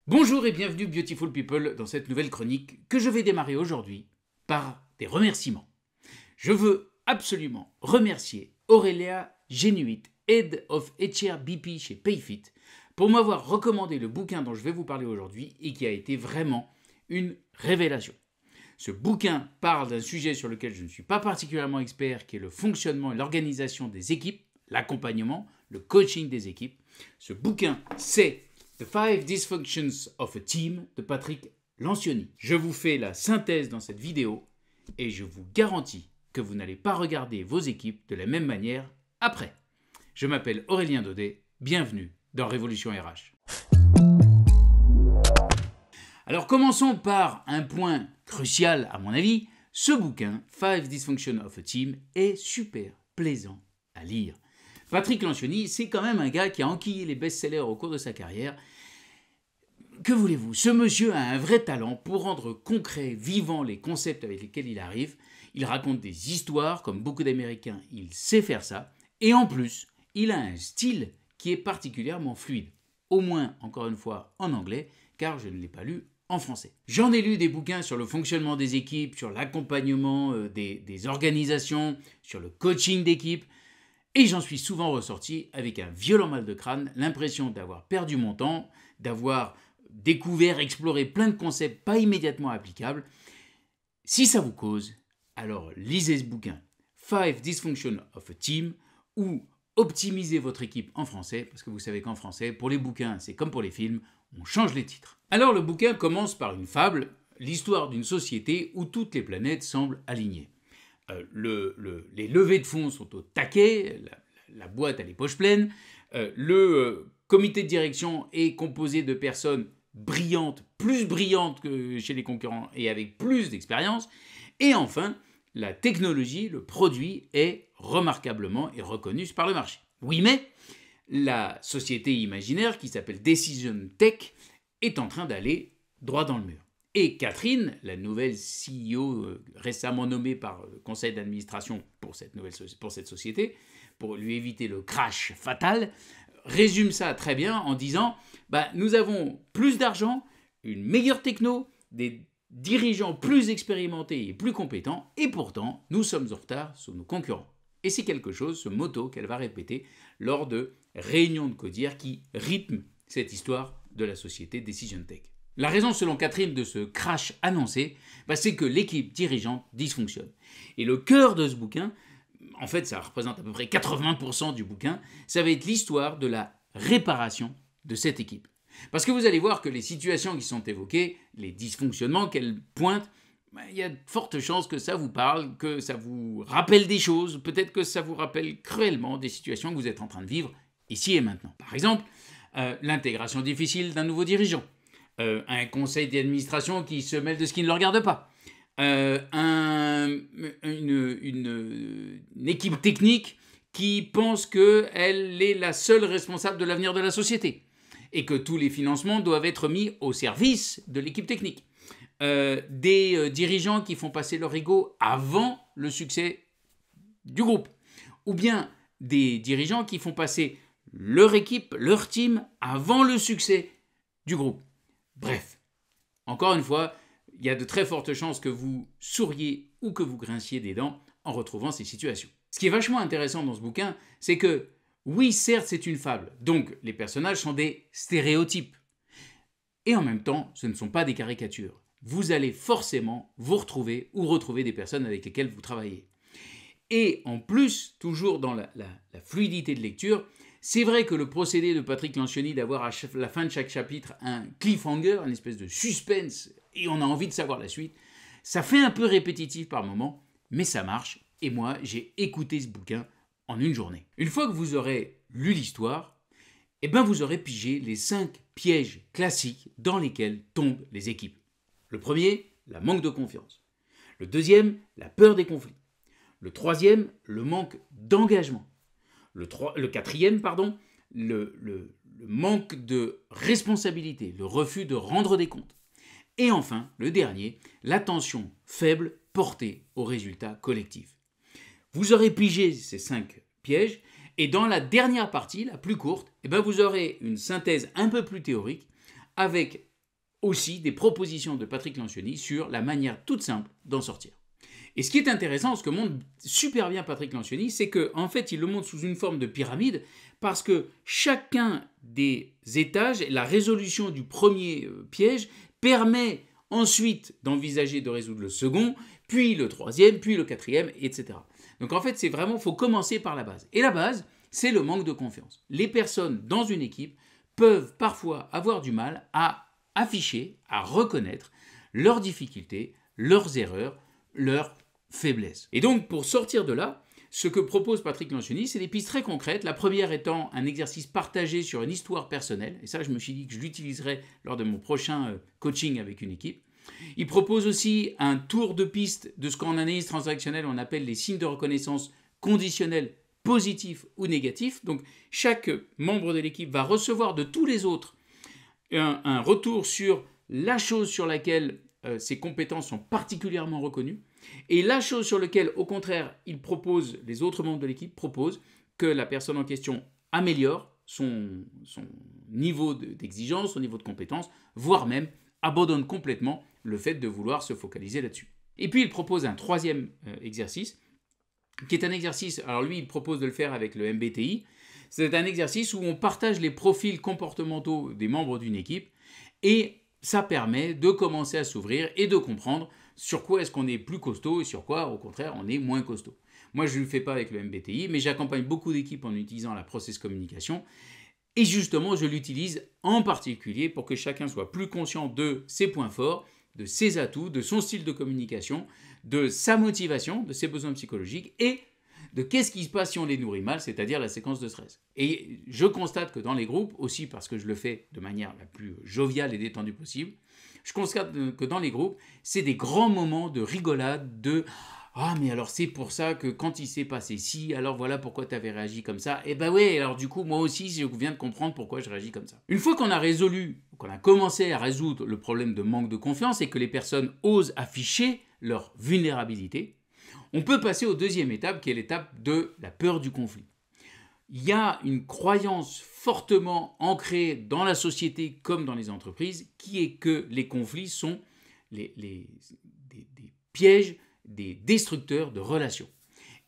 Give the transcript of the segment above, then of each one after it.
Bonjour et bienvenue Beautiful People dans cette nouvelle chronique que je vais démarrer aujourd'hui par des remerciements. Je veux absolument remercier Aurélia Genuit, Head of HR BP chez Payfit, pour m'avoir recommandé le bouquin dont je vais vous parler aujourd'hui et qui a été vraiment une révélation. Ce bouquin parle d'un sujet sur lequel je ne suis pas particulièrement expert, qui est le fonctionnement et l'organisation des équipes, l'accompagnement, le coaching des équipes. Ce bouquin, c'est The 5 Dysfunctions of a Team de Patrick Lencioni. Je vous fais la synthèse dans cette vidéo et je vous garantis que vous n'allez pas regarder vos équipes de la même manière après. Je m'appelle Aurélien Daudet, bienvenue dans Révolution RH. Alors commençons par un point crucial à mon avis. Ce bouquin, 5 Dysfunctions of a Team, est super plaisant à lire. Patrick Lencioni, c'est quand même un gars qui a enquillé les best-sellers au cours de sa carrière. Que voulez-vous? Ce monsieur a un vrai talent pour rendre concret, vivant les concepts avec lesquels il arrive. Il raconte des histoires, comme beaucoup d'Américains, il sait faire ça. Et en plus, il a un style qui est particulièrement fluide. Au moins, encore une fois, en anglais, car je ne l'ai pas lu en français. J'en ai lu des bouquins sur le fonctionnement des équipes, sur l'accompagnement des organisations, sur le coaching d'équipe. Et j'en suis souvent ressorti avec un violent mal de crâne, l'impression d'avoir perdu mon temps, d'avoir découvert, exploré plein de concepts pas immédiatement applicables. Si ça vous cause, alors lisez ce bouquin, 5 Dysfunctions of a Team, ou optimisez votre équipe en français, parce que vous savez qu'en français, pour les bouquins, c'est comme pour les films, on change les titres. Alors le bouquin commence par une fable, l'histoire d'une société où toutes les planètes semblent alignées. Les levées de fonds sont au taquet, la boîte a les poches pleines, le comité de direction est composé de personnes brillantes, plus brillantes que chez les concurrents et avec plus d'expérience, et enfin, la technologie, le produit est remarquablement et reconnu par le marché. Oui, mais la société imaginaire qui s'appelle Decision Tech est en train d'aller droit dans le mur. Et Catherine, la nouvelle CEO récemment nommée par le conseil d'administration pour cette société, pour lui éviter le crash fatal, résume ça très bien en disant nous avons plus d'argent, une meilleure techno, des dirigeants plus expérimentés et plus compétents, et pourtant nous sommes en retard sur nos concurrents. Et c'est quelque chose, ce motto qu'elle va répéter lors de réunions de codir qui rythment cette histoire de la société Decision Tech. La raison, selon Catherine, de ce crash annoncé, c'est que l'équipe dirigeante dysfonctionne. Et le cœur de ce bouquin, en fait ça représente à peu près 80% du bouquin, ça va être l'histoire de la réparation de cette équipe. Parce que vous allez voir que les situations qui sont évoquées, les dysfonctionnements qu'elle pointe, il y a de fortes chances que ça vous parle, que ça vous rappelle des choses, peut-être que ça vous rappelle cruellement des situations que vous êtes en train de vivre ici et maintenant. Par exemple, l'intégration difficile d'un nouveau dirigeant, un conseil d'administration qui se mêle de ce qui ne le regarde pas, une équipe technique qui pense qu'elle est la seule responsable de l'avenir de la société et que tous les financements doivent être mis au service de l'équipe technique. Des dirigeants qui font passer leur ego avant le succès du groupe, ou bien des dirigeants qui font passer leur équipe, leur team, avant le succès du groupe. Bref, encore une fois, il y a de très fortes chances que vous souriez ou que vous grinciez des dents en retrouvant ces situations. Ce qui est vachement intéressant dans ce bouquin, c'est que, oui, certes, c'est une fable, donc les personnages sont des stéréotypes. Et en même temps, ce ne sont pas des caricatures. Vous allez forcément vous retrouver ou retrouver des personnes avec lesquelles vous travaillez. Et en plus, toujours dans la fluidité de lecture, c'est vrai que le procédé de Patrick Lencioni d'avoir à la fin de chaque chapitre un cliffhanger, une espèce de suspense, et on a envie de savoir la suite, ça fait un peu répétitif par moments, mais ça marche, et moi j'ai écouté ce bouquin en une journée. Une fois que vous aurez lu l'histoire, vous aurez pigé les 5 pièges classiques dans lesquels tombent les équipes. Le premier, la manque de confiance. Le deuxième, la peur des conflits. Le troisième, le manque d'engagement. Le quatrième, le manque de responsabilité, le refus de rendre des comptes. Et enfin, le dernier, l'attention faible portée aux résultats collectifs. Vous aurez pigé ces 5 pièges, et dans la dernière partie, la plus courte, vous aurez une synthèse un peu plus théorique avec aussi des propositions de Patrick Lencioni sur la manière toute simple d'en sortir. Et ce qui est intéressant, ce que montre super bien Patrick Lencioni, c'est qu'en fait, il le montre sous une forme de pyramide, parce que chacun des étages, la résolution du premier piège, permet ensuite d'envisager de résoudre le second, puis le troisième, puis le quatrième, etc. Donc en fait, c'est vraiment, il faut commencer par la base. Et la base, c'est le manque de confiance. Les personnes dans une équipe peuvent parfois avoir du mal à afficher, à reconnaître leurs difficultés, leurs erreurs, leurs faiblesses. Et donc, pour sortir de là, ce que propose Patrick Lencioni, c'est des pistes très concrètes. La première étant un exercice partagé sur une histoire personnelle. Et ça, je me suis dit que je l'utiliserai lors de mon prochain coaching avec une équipe. Il propose aussi un tour de piste de ce qu'en analyse transactionnelle, on appelle les signes de reconnaissance conditionnels positifs ou négatifs. Donc, chaque membre de l'équipe va recevoir de tous les autres un retour sur la chose sur laquelle ses compétences sont particulièrement reconnues et la chose sur laquelle, au contraire, les autres membres de l'équipe proposent que la personne en question améliore son niveau d'exigence, son niveau de compétence, voire même abandonne complètement le fait de vouloir se focaliser là-dessus. Et puis il propose un troisième exercice, qui est un exercice, alors lui il propose de le faire avec le MBTI, c'est un exercice où on partage les profils comportementaux des membres d'une équipe et ça permet de commencer à s'ouvrir et de comprendre sur quoi est-ce qu'on est plus costaud et sur quoi, au contraire, on est moins costaud. Moi, je ne le fais pas avec le MBTI, mais j'accompagne beaucoup d'équipes en utilisant la process communication. Et justement, je l'utilise en particulier pour que chacun soit plus conscient de ses points forts, de ses atouts, de son style de communication, de sa motivation, de ses besoins psychologiques et de qu'est-ce qui se passe si on les nourrit mal, c'est-à-dire la séquence de stress. Et je constate que dans les groupes, aussi parce que je le fais de manière la plus joviale et détendue possible, je constate que dans les groupes, c'est des grands moments de rigolade, de « Ah, mais alors c'est pour ça que quand il s'est passé ci, alors voilà pourquoi tu avais réagi comme ça. Eh ben ouais, alors du coup, moi aussi, je viens de comprendre pourquoi je réagis comme ça. » Une fois qu'on a résolu, qu'on a commencé à résoudre le problème de manque de confiance et que les personnes osent afficher leur vulnérabilité, on peut passer aux deuxième étape, qui est l'étape de la peur du conflit. Il y a une croyance fortement ancrée dans la société comme dans les entreprises, qui est que les conflits sont des pièges, des destructeurs de relations.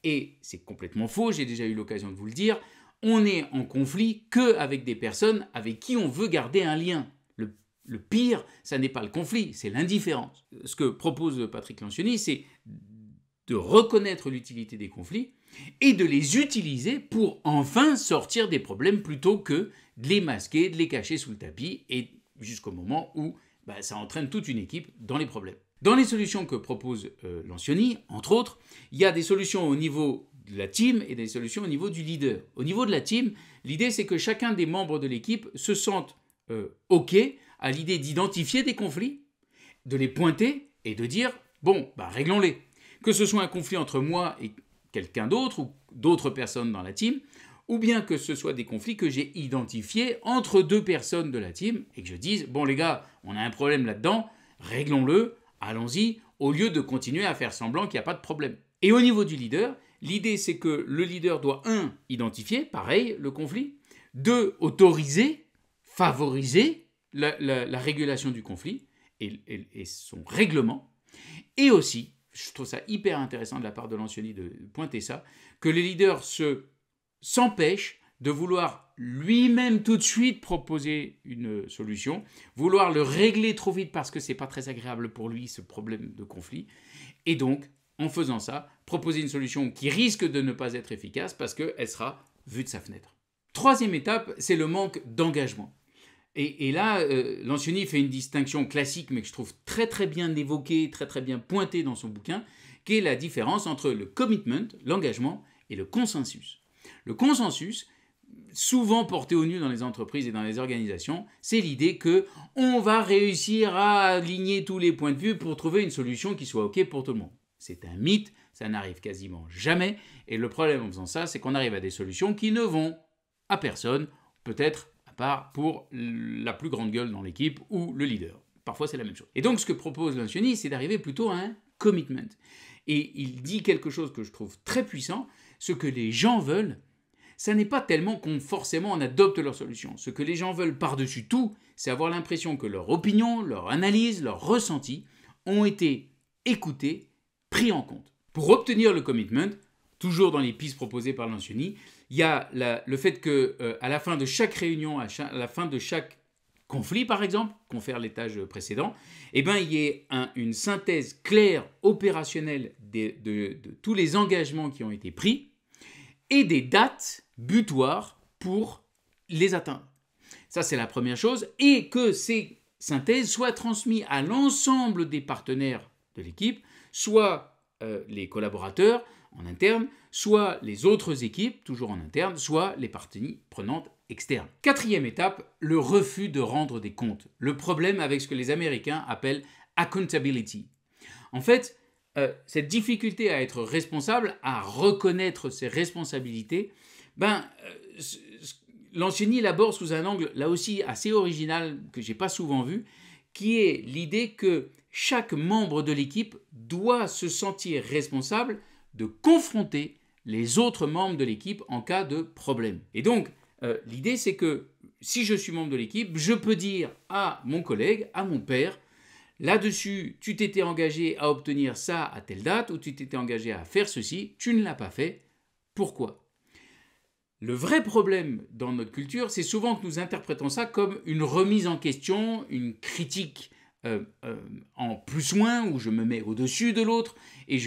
Et c'est complètement faux, j'ai déjà eu l'occasion de vous le dire, on est en conflit qu'avec des personnes avec qui on veut garder un lien. Le pire, ça n'est pas le conflit, c'est l'indifférence. Ce que propose Patrick Lencioni, c'est de reconnaître l'utilité des conflits et de les utiliser pour enfin sortir des problèmes plutôt que de les masquer, de les cacher sous le tapis et jusqu'au moment où ça entraîne toute une équipe dans les problèmes. Dans les solutions que propose Lencioni, entre autres, il y a des solutions au niveau de la team et des solutions au niveau du leader. Au niveau de la team, l'idée c'est que chacun des membres de l'équipe se sente OK à l'idée d'identifier des conflits, de les pointer et de dire « bon, réglons-les ». Que ce soit un conflit entre moi et quelqu'un d'autre ou d'autres personnes dans la team, ou bien que ce soit des conflits que j'ai identifiés entre deux personnes de la team et que je dise « bon les gars, on a un problème là-dedans, réglons-le, allons-y », au lieu de continuer à faire semblant qu'il n'y a pas de problème. Et au niveau du leader, l'idée c'est que le leader doit 1. Identifier, pareil, le conflit, 2. Autoriser, favoriser la régulation du conflit et son règlement, et aussi, je trouve ça hyper intéressant de la part de Lencioni de pointer ça, que le leader s'empêche de vouloir lui-même tout de suite proposer une solution, vouloir le régler trop vite parce que c'est pas très agréable pour lui ce problème de conflit, et donc en faisant ça, proposer une solution qui risque de ne pas être efficace parce qu'elle sera vue de sa fenêtre. Troisième étape, c'est le manque d'engagement. Et là, Lencioni fait une distinction classique, mais que je trouve très très bien évoquée, très très bien pointée dans son bouquin, qui est la différence entre le commitment, l'engagement, et le consensus. Le consensus, souvent porté au nu dans les entreprises et dans les organisations, c'est l'idée qu'on va réussir à aligner tous les points de vue pour trouver une solution qui soit OK pour tout le monde. C'est un mythe, ça n'arrive quasiment jamais, et le problème en faisant ça, c'est qu'on arrive à des solutions qui ne vont à personne, peut-être part pour la plus grande gueule dans l'équipe ou le leader. Parfois, c'est la même chose. Et donc, ce que propose Lencioni, c'est d'arriver plutôt à un commitment. Et il dit quelque chose que je trouve très puissant, ce que les gens veulent, ça n'est pas tellement qu'on forcément on adopte leur solution. Ce que les gens veulent par-dessus tout, c'est avoir l'impression que leur opinion, leur analyse, leur ressenti ont été écoutés, pris en compte. Pour obtenir le commitment, toujours dans les pistes proposées par Lencioni, il y a le fait qu'à la fin de chaque réunion, à la fin de chaque conflit par exemple, confère l'étage précédent, il y ait une synthèse claire, opérationnelle de tous les engagements qui ont été pris et des dates butoirs pour les atteindre. Ça, c'est la première chose. Et que ces synthèses soient transmises à l'ensemble des partenaires de l'équipe, soit les collaborateurs en interne, soit les autres équipes, toujours en interne, soit les parties prenantes externes. Quatrième étape, le refus de rendre des comptes. Le problème avec ce que les Américains appellent accountability. En fait, cette difficulté à être responsable, à reconnaître ses responsabilités, Lencioni l'aborde sous un angle là aussi assez original que je n'ai pas souvent vu, qui est l'idée que chaque membre de l'équipe doit se sentir responsable de confronter les autres membres de l'équipe en cas de problème. Et donc, l'idée c'est que si je suis membre de l'équipe, je peux dire à mon collègue, à mon père, là-dessus, tu t'étais engagé à obtenir ça à telle date, ou tu t'étais engagé à faire ceci, tu ne l'as pas fait, pourquoi ? Le vrai problème dans notre culture, c'est souvent que nous interprétons ça comme une remise en question, une critique en plus-moins, où je me mets au-dessus de l'autre, et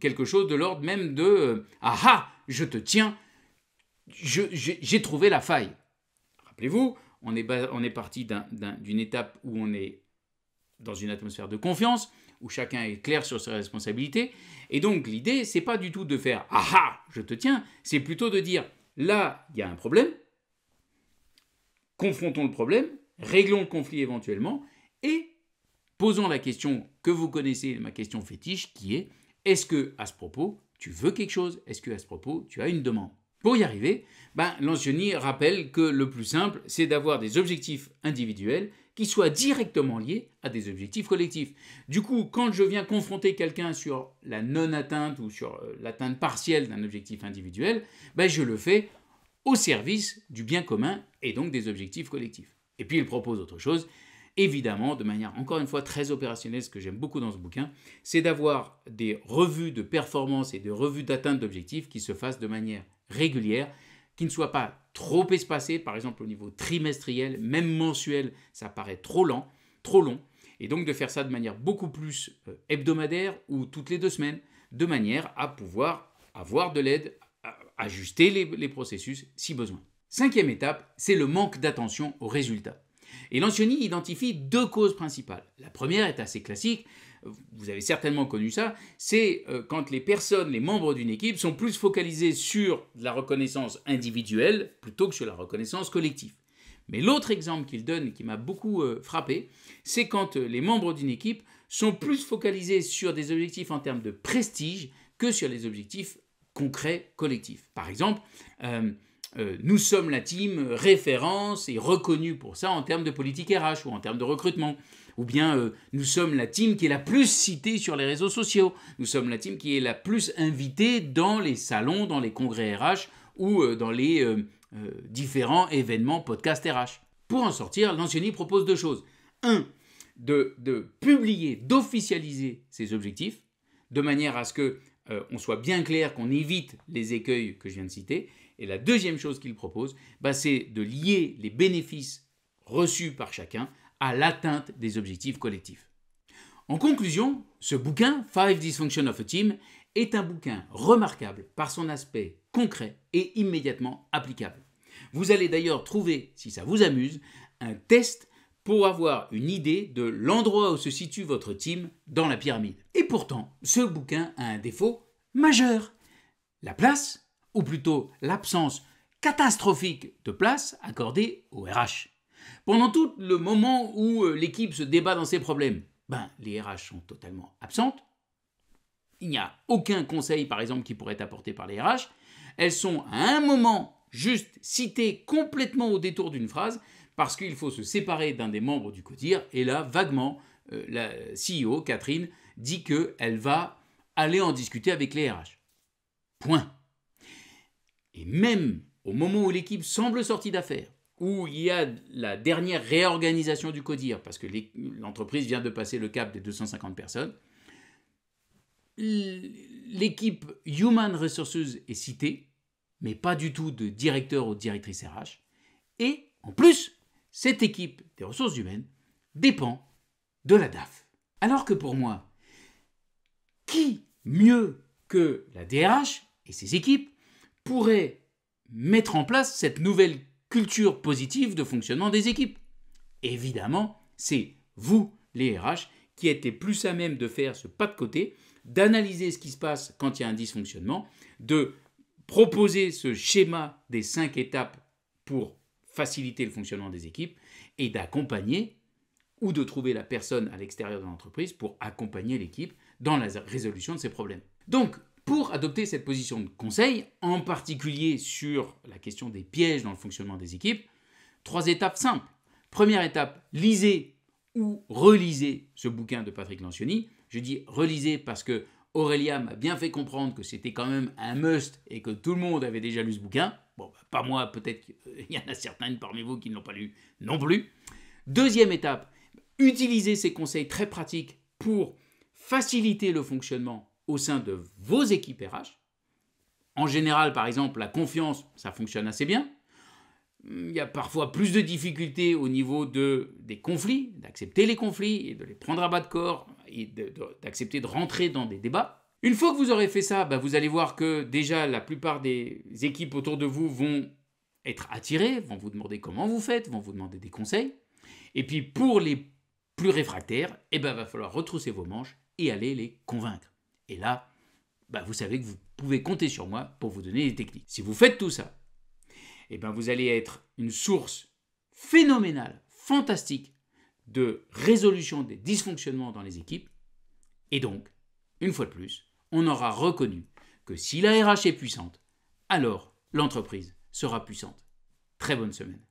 quelque chose de l'ordre même de « Ah ah, je te tiens, j'ai trouvé la faille ». Rappelez-vous, on est parti d'une étape où on est dans une atmosphère de confiance, où chacun est clair sur ses responsabilités, et donc l'idée, c'est pas du tout de faire « Ah ah, je te tiens », c'est plutôt de dire « Là, il y a un problème, confrontons le problème, réglons le conflit éventuellement, et posons la question que vous connaissez, ma question fétiche, qui est « Est-ce que, à ce propos, tu veux quelque chose ? Est-ce que, à ce propos, tu as une demande ?» Pour y arriver, Lencioni rappelle que le plus simple, c'est d'avoir des objectifs individuels qui soient directement liés à des objectifs collectifs. Du coup, quand je viens confronter quelqu'un sur la non-atteinte ou sur l'atteinte partielle d'un objectif individuel, je le fais au service du bien commun et donc des objectifs collectifs. Et puis il propose autre chose, évidemment, de manière encore une fois très opérationnelle, ce que j'aime beaucoup dans ce bouquin, c'est d'avoir des revues de performance et de revues d'atteinte d'objectifs qui se fassent de manière régulière, qui ne soient pas trop espacées, par exemple au niveau trimestriel, même mensuel, ça paraît trop lent, trop long, et donc de faire ça de manière beaucoup plus hebdomadaire ou toutes les 2 semaines, de manière à pouvoir avoir de l'aide, à ajuster les processus si besoin. 5e étape, c'est le manque d'attention aux résultats. Et Lencioni identifie 2 causes principales. La première est assez classique, vous avez certainement connu ça, c'est quand les personnes, les membres d'une équipe sont plus focalisés sur la reconnaissance individuelle plutôt que sur la reconnaissance collective. Mais l'autre exemple qu'il donne et qui m'a beaucoup frappé, c'est quand les membres d'une équipe sont plus focalisés sur des objectifs en termes de prestige que sur les objectifs concrets collectifs. Par exemple, nous sommes la team référence et reconnue pour ça en termes de politique RH ou en termes de recrutement. Ou bien nous sommes la team qui est la plus citée sur les réseaux sociaux. Nous sommes la team qui est la plus invitée dans les salons, dans les congrès RH ou dans les différents événements podcast RH. Pour en sortir, Lencioni propose 2 choses. 1, de publier, d'officialiser ces objectifs, de manière à ce qu'on soit bien clair, qu'on évite les écueils que je viens de citer. Et la deuxième chose qu'il propose, c'est de lier les bénéfices reçus par chacun à l'atteinte des objectifs collectifs. En conclusion, ce bouquin, 5 Dysfunctions of a Team, est un bouquin remarquable par son aspect concret et immédiatement applicable. Vous allez d'ailleurs trouver, si ça vous amuse, un test pour avoir une idée de l'endroit où se situe votre team dans la pyramide. Et pourtant, ce bouquin a un défaut majeur. La place, ou plutôt l'absence catastrophique de place accordée au RH. Pendant tout le moment où l'équipe se débat dans ses problèmes, les RH sont totalement absentes. Il n'y a aucun conseil, par exemple, qui pourrait être apporté par les RH. Elles sont à un moment juste citées complètement au détour d'une phrase parce qu'il faut se séparer d'un des membres du CODIR. Et là, vaguement, la CEO, Catherine, dit qu'elle va aller en discuter avec les RH. Point. Et même au moment où l'équipe semble sortie d'affaire, où il y a la dernière réorganisation du CODIR, parce que l'entreprise vient de passer le cap des 250 personnes, l'équipe Human Resources est citée, mais pas du tout de directeur ou de directrice RH. Et en plus, cette équipe des ressources humaines dépend de la DAF. Alors que pour moi, qui mieux que la DRH et ses équipes pourrait mettre en place cette nouvelle culture positive de fonctionnement des équipes? Évidemment, c'est vous, les RH, qui êtes les plus à même de faire ce pas de côté, d'analyser ce qui se passe quand il y a un dysfonctionnement, de proposer ce schéma des 5 étapes pour faciliter le fonctionnement des équipes et d'accompagner ou de trouver la personne à l'extérieur de l'entreprise pour accompagner l'équipe dans la résolution de ces problèmes. Donc, pour adopter cette position de conseil, en particulier sur la question des pièges dans le fonctionnement des équipes, 3 étapes simples. Première étape, lisez ou relisez ce bouquin de Patrick Lencioni. Je dis relisez parce que Aurélia m'a bien fait comprendre que c'était quand même un must et que tout le monde avait déjà lu ce bouquin. Bon, pas moi, peut-être qu'il y en a certains parmi vous qui ne l'ont pas lu non plus. Deuxième étape, utilisez ces conseils très pratiques pour faciliter le fonctionnement au sein de vos équipes RH. En général, par exemple, la confiance, ça fonctionne assez bien. Il y a parfois plus de difficultés au niveau des conflits, d'accepter les conflits et de les prendre à bas de corps et d'accepter de rentrer dans des débats. Une fois que vous aurez fait ça, vous allez voir que déjà la plupart des équipes autour de vous vont être attirées, vont vous demander comment vous faites, vont vous demander des conseils. Et puis pour les plus réfractaires, va falloir retrousser vos manches et aller les convaincre. Et là, vous savez que vous pouvez compter sur moi pour vous donner des techniques. Si vous faites tout ça, vous allez être une source phénoménale, fantastique de résolution des dysfonctionnements dans les équipes. Et donc, une fois de plus, on aura reconnu que si la RH est puissante, alors l'entreprise sera puissante. Très bonne semaine.